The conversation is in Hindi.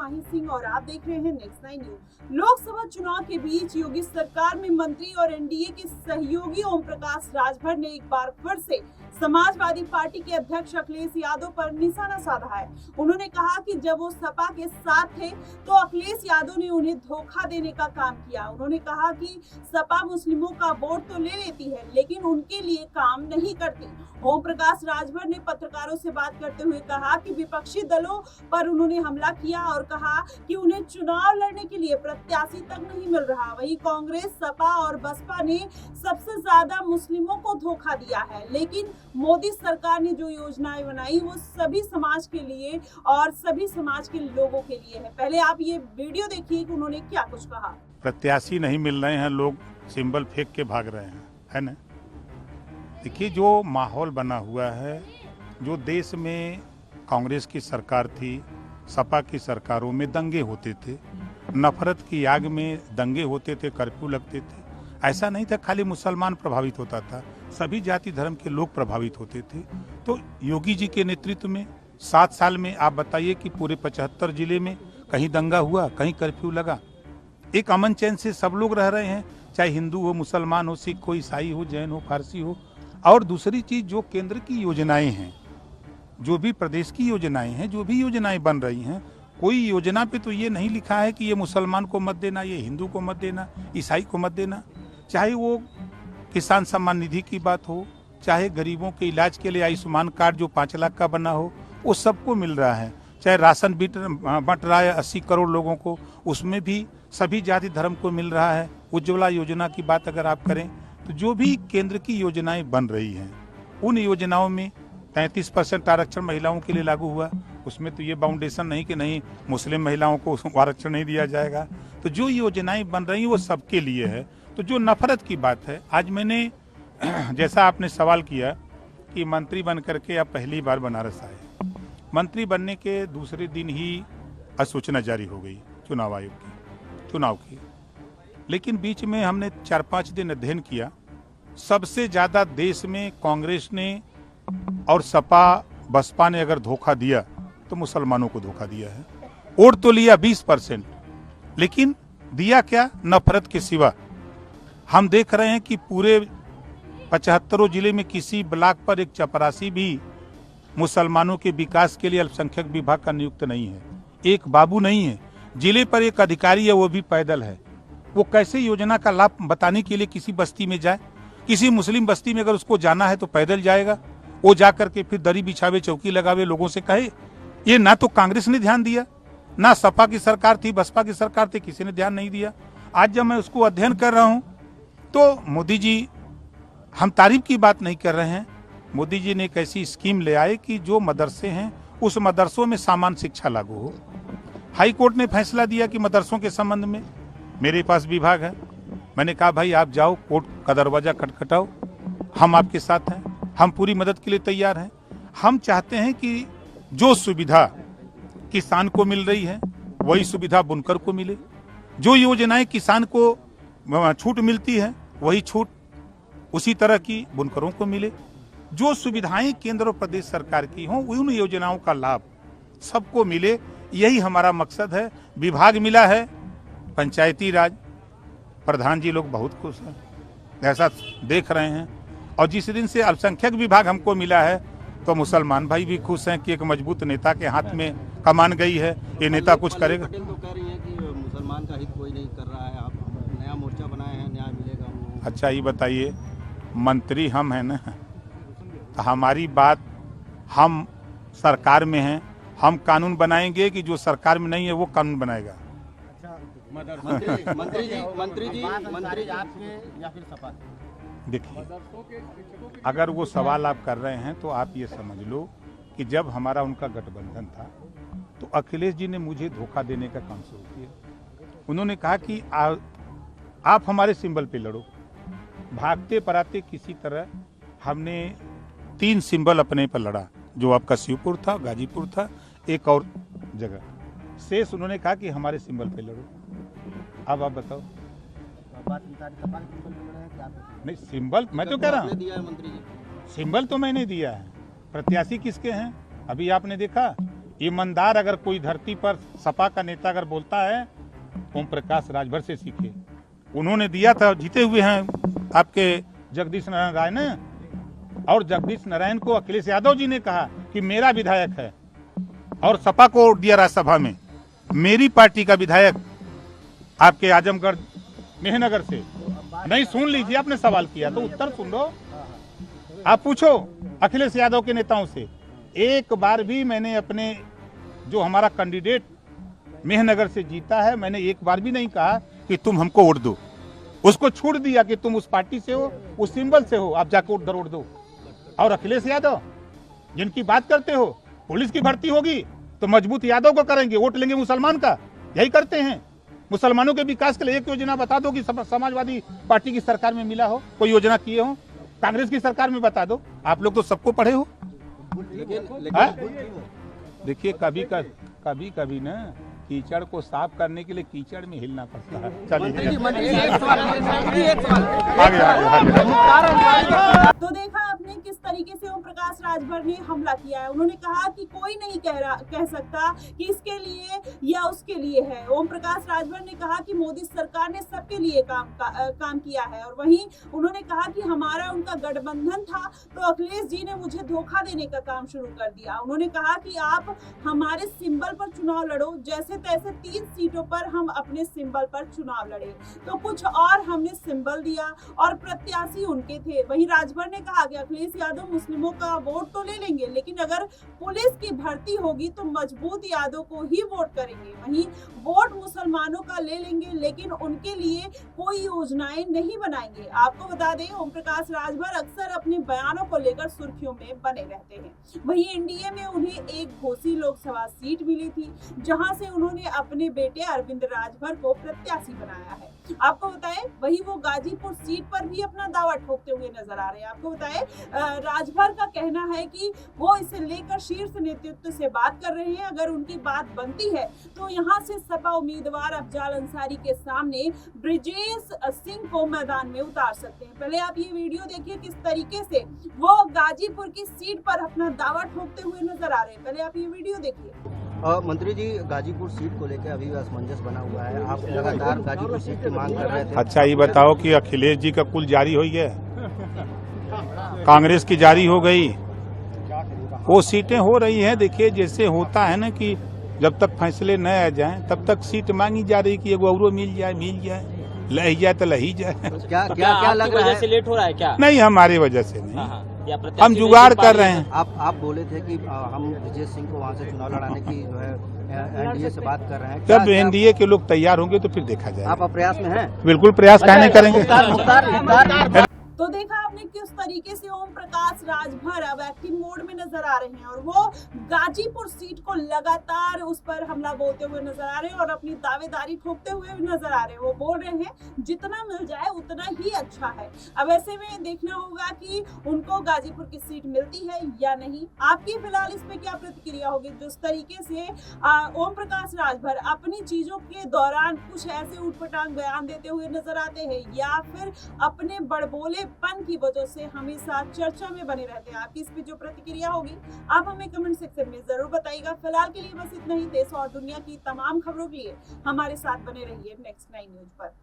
माही सिंह और आप देख रहे हैं नेक्स्ट 9 न्यूज। लोकसभा चुनाव के बीच योगी सरकार में मंत्री और एनडीए के सहयोगी ओम प्रकाश राजभर ने एक बार फिर से समाजवादी पार्टी के अध्यक्ष अखिलेश यादव पर निशाना साधा है। उन्होंने कहा कि जब वो सपा के साथ थे तो अखिलेश यादव ने उन्हें धोखा देने का काम किया। उन्होंने कहा कि सपा मुस्लिमों का वोट तो ले लेती है लेकिन उनके लिए काम नहीं करती। ओम प्रकाश राजभर ने पत्रकारों से बात करते हुए कहा कि विपक्षी दलों पर उन्होंने हमला किया और कहा कि उन्हें चुनाव लड़ने के लिए प्रत्याशी तक नहीं मिल रहा। वहीं कांग्रेस, सपा और बसपा ने सबसे ज्यादा मुस्लिमों को धोखा दिया है, लेकिन मोदी सरकार ने जो योजनाएं बनाई वो सभी समाज के लिए और सभी समाज के लोगों के लिए है। पहले आप ये वीडियो देखिए कि उन्होंने क्या कुछ कहा। प्रत्याशी नहीं मिल रहे हैं, लोग सिंबल फेंक के भाग रहे हैं, है ना। देखिए, जो माहौल बना हुआ है, जो देश में कांग्रेस की सरकार थी, सपा की सरकारों में दंगे होते थे, नफरत की आग में दंगे होते थे, कर्फ्यू लगते थे। ऐसा नहीं था खाली मुसलमान प्रभावित होता था, सभी जाति धर्म के लोग प्रभावित होते थे। तो योगी जी के नेतृत्व में 7 साल में आप बताइए कि पूरे 75 जिले में कहीं दंगा हुआ, कहीं कर्फ्यू लगा। एक अमन चैन से सब लोग रह रहे हैं, चाहे हिंदू हो, मुसलमान हो, सिख हो, ईसाई हो, जैन हो, फारसी हो। और दूसरी चीज, जो केंद्र की योजनाएं हैं, जो भी प्रदेश की योजनाएं हैं, जो भी योजनाएं बन रही हैं, कोई योजना पे तो ये नहीं लिखा है कि ये मुसलमान को मत देना, ये हिंदू को मत देना, ईसाई को मत देना। चाहे वो किसान सम्मान निधि की बात हो, चाहे गरीबों के इलाज के लिए आयुष्मान कार्ड जो 5 लाख का बना हो, वो सबको मिल रहा है। चाहे राशन बंट रहा है 80 करोड़ लोगों को, उसमें भी सभी जाति धर्म को मिल रहा है। उज्ज्वला योजना की बात अगर आप करें तो जो भी केंद्र की योजनाएं बन रही हैं, उन योजनाओं में 33% आरक्षण महिलाओं के लिए लागू हुआ। उसमें तो ये बाउंडेशन नहीं कि नहीं मुस्लिम महिलाओं को आरक्षण नहीं दिया जाएगा। तो जो योजनाएं बन रही हैं वो सबके लिए है। तो जो नफरत की बात है, आज मैंने जैसा आपने सवाल किया कि मंत्री बन करके आप पहली बार बनारस आए, मंत्री बनने के दूसरे दिन ही अधिसूचना जारी हो गई चुनाव आयोग की, चुनाव की। लेकिन बीच में हमने 4-5 दिन अध्ययन किया। सबसे ज्यादा देश में कांग्रेस ने और सपा बसपा ने अगर धोखा दिया तो मुसलमानों को धोखा दिया है। वोट तो लिया 20%, लेकिन दिया क्या? नफरत के सिवा। हम देख रहे हैं कि पूरे 75 जिले में किसी ब्लॉक पर एक चपरासी भी मुसलमानों के विकास के लिए अल्पसंख्यक विभाग का नियुक्त नहीं है, एक बाबू नहीं है। जिले पर एक अधिकारी है, वो भी पैदल है। वो कैसे योजना का लाभ बताने के लिए किसी बस्ती में जाए? किसी मुस्लिम बस्ती में अगर उसको जाना है तो पैदल जाएगा, वो जाकर के फिर दरी बिछावे, चौकी लगावे, लोगों से कहे। ये ना तो कांग्रेस ने ध्यान दिया, ना सपा की सरकार थी, बसपा की सरकार थी, किसी ने ध्यान नहीं दिया। आज जब मैं उसको अध्ययन कर रहा हूं तो मोदी जी, हम तारीफ की बात नहीं कर रहे हैं, मोदी जी ने एक ऐसी स्कीम ले आए कि जो मदरसे हैं उस मदरसों में सामान्य शिक्षा लागू हो। हाई कोर्ट ने फैसला दिया कि मदरसों के संबंध में मेरे पास विभाग है। मैंने कहा भाई आप जाओ, कोर्ट का दरवाजा खटखटाओ, हम आपके साथ हैं, हम पूरी मदद के लिए तैयार हैं। हम चाहते हैं कि जो सुविधा किसान को मिल रही है वही सुविधा बुनकर को मिले। जो योजनाएं किसान को छूट मिलती है वही छूट उसी तरह की बुनकरों को मिले। जो सुविधाएं केंद्र और प्रदेश सरकार की हों उन योजनाओं का लाभ सबको मिले, यही हमारा मकसद है। विभाग मिला है, पंचायती राज प्रधान जी लोग बहुत खुश हैं, ऐसा देख रहे हैं। और जिस दिन से अल्पसंख्यक विभाग हमको मिला है तो मुसलमान भाई भी खुश हैं कि एक मजबूत नेता के हाथ में कमान गई है, ये नेता कुछ करेगा। पटेल तो कह रही हैं कि मुसलमान का हित कोई नहीं कर रहा है, आप नया मोर्चा बनाए हैं, न्याय मिलेगा हम लोगों को। अच्छा ये बताइए, मंत्री हम हैं ना, तो हमारी बात, हम सरकार में हैं, हम कानून बनाएंगे कि जो सरकार में नहीं है वो कानून बनाएगा? मंत्री जी आपके या फिर सपा? देखिए, अगर वो सवाल आप कर रहे हैं तो आप ये समझ लो कि जब हमारा उनका गठबंधन था तो अखिलेश जी ने मुझे धोखा देने का काम शुरू किया। उन्होंने कहा कि आप हमारे सिंबल पे लड़ो। भागते पराते किसी तरह हमने 3 सिंबल अपने पर लड़ा, जो आपका शिवपुर था, गाजीपुर था, एक और जगह शेष। उन्होंने कहा कि हमारे सिंबल पे लड़ो। अब आप बताओ। नहीं, सिंबल मैं तो कह रहा हूँ, दिया है मंत्री जी, सिंबल तो मैंने दिया है। प्रत्याशी किसके हैं? अभी आपने देखा ईमानदार अगर कोई धरती पर सपा का नेता अगर बोलता है, ओम प्रकाश राजभर से सीखे। उन्होंने दिया था, जीते हुए हैं आपके जगदीश नारायण राय ने, और जगदीश नारायण को अखिलेश यादव जी ने कहा कि मेरा विधायक है, और सपा को वोट दिया राज्यसभा में। मेरी पार्टी का विधायक आपके आजमगढ़ मेहनगर से नहीं, सुन लीजिए, आपने सवाल किया तो उत्तर सुन लो। आप पूछो अखिलेश यादव के नेताओं से, एक बार भी मैंने अपने जो हमारा कैंडिडेट मेहनगर से जीता है, मैंने एक बार भी नहीं कहा कि तुम हमको वोट दो। उसको छूट दिया कि तुम उस पार्टी से हो, उस सिंबल से हो, आप जाकर उधर वोट दो। और अखिलेश यादव जिनकी बात करते हो, पुलिस की भर्ती होगी तो मजबूत यादव को करेंगे, वोट लेंगे मुसलमान का, यही करते हैं। मुसलमानों के विकास के लिए एक योजना बता दो कि समाजवादी पार्टी की सरकार में मिला हो, कोई योजना किए हो, कांग्रेस की सरकार में बता दो। आप लोग तो सबको पढ़े हो। देखिए कभी कभी ना कीचड़ को साफ करने के लिए कीचड़ में हिलना पड़ता है। चलिए तो देखा आपने किस तरीके से ओम प्रकाश राजभर ने हमला किया है। उन्होंने कहा कि कोई नहीं कह सकता कि इसके लिए या उसके लिए है। ओम प्रकाश राजभर ने कहा कि मोदी सरकार ने सबके लिए काम किया है, और वहीं उन्होंने कहा कि हमारा उनका गठबंधन था तो अखिलेश जी ने मुझे धोखा देने का काम शुरू कर दिया। उन्होंने कहा कि आप हमारे सिंबल पर चुनाव लड़ो, जैसे तैसे 3 सीटों पर हम अपने सिंबल पर चुनाव लड़े, तो कुछ और हमने सिंबल दिया और प्रत्याशी उनके थे। वहीं राजभर ने कहा कि अखिलेश यादव मुस्लिमों का वोट तो ले लेंगे, लेकिन अगर पुलिस की भर्ती होगी तो मजबूत यादव को ही वोट करेंगे। वहीं वोट मुसलमानों का ले लेंगे, लेकिन उनके लिए कोई योजनाएं नहीं बनाएंगे। आपको बता दें, ओम प्रकाश राजभर अक्सर अपने बयानों को लेकर सुर्खियों में बने रहते हैं। वहीं एनडीए में उन्हें एक घोसी लोकसभा सीट मिली थी, जहां से उन्होंने अपने बेटे अरविंद राजभर को प्रत्याशी बनाया है। आपको बताएं, वही वो गाजीपुर सीट पर भी अपना दावा ठोकते हुए नजर आ रहे हैं। आपको बताएं, राजभर का कहना है कि वो इसे लेकर शीर्ष नेतृत्व से बात कर रहे हैं। अगर उनकी बात बनती है तो यहां से सपा उम्मीदवार अफजाल अंसारी के सामने ब्रिजेश सिंह को मैदान में उतार सकते हैं। पहले आप ये वीडियो देखिए किस तरीके से वो गाजीपुर की सीट पर अपना दावा ठोकते हुए नजर आ रहे हैं। पहले आप ये वीडियो देखिए। मंत्री जी, गाजीपुर सीट को लेकर अभी असमंजस बना हुआ है, आप लगातार गाजीपुर सीट की मांग कर रहे थे। अच्छा ये बताओ कि अखिलेश जी का कुल जारी हो गया, कांग्रेस की जारी हो गई, वो सीटें हो रही हैं। देखिए जैसे होता है ना कि जब तक फैसले न आ जाएं तब तक सीट मांगी जा रही कि एगो औरो मिल जाए, लही जाए तो लही जाए। क्या लग रहा है, से लेट हो रहा है क्या? नहीं, हमारे वजह से नहीं, हम जुगाड़ जुगाड़ कर रहे हैं। आप बोले थे कि हम ब्रिजेश सिंह को वहां से चुनाव लड़ाने की जो है एनडीए से बात कर रहे हैं। जब एनडीए के लोग तैयार होंगे तो फिर देखा जाएगा। आप प्रयास में हैं? बिल्कुल प्रयास कहने करेंगे। तो देखा आपने किस तरीके से ओम प्रकाश राजभर अब एक्टिव मोड में नजर आ रहे हैं, और वो गाजीपुर सीट को लगातार उस पर हमला बोलते हुए नजर आ रहे हैं और अपनी दावेदारी ठोकते हुए भी नजर आ रहे हैं। वो बोल रहे हैं जितना मिल जाए उतना ही अच्छा है। अब ऐसे में देखना होगा कि उनको गाजीपुर की सीट मिलती है या नहीं। आपकी फिलहाल इस पे क्या प्रतिक्रिया होगी? जिस तरीके से ओम प्रकाश राजभर अपनी चीजों के दौरान कुछ ऐसे उठपटांग बयान देते हुए नजर आते हैं, या फिर अपने बड़बोलेपन की वजह से हमेशा चर्चा में बने रहते हैं। आपकी इस पे जो प्रतिक्रिया होगी आप हमें कमेंट सेक्शन में जरूर बताइएगा। फिलहाल के लिए बस इतना ही। देश और दुनिया की तमाम खबरों के लिए हमारे साथ बने रहिए नेक्स्ट 9 न्यूज पर।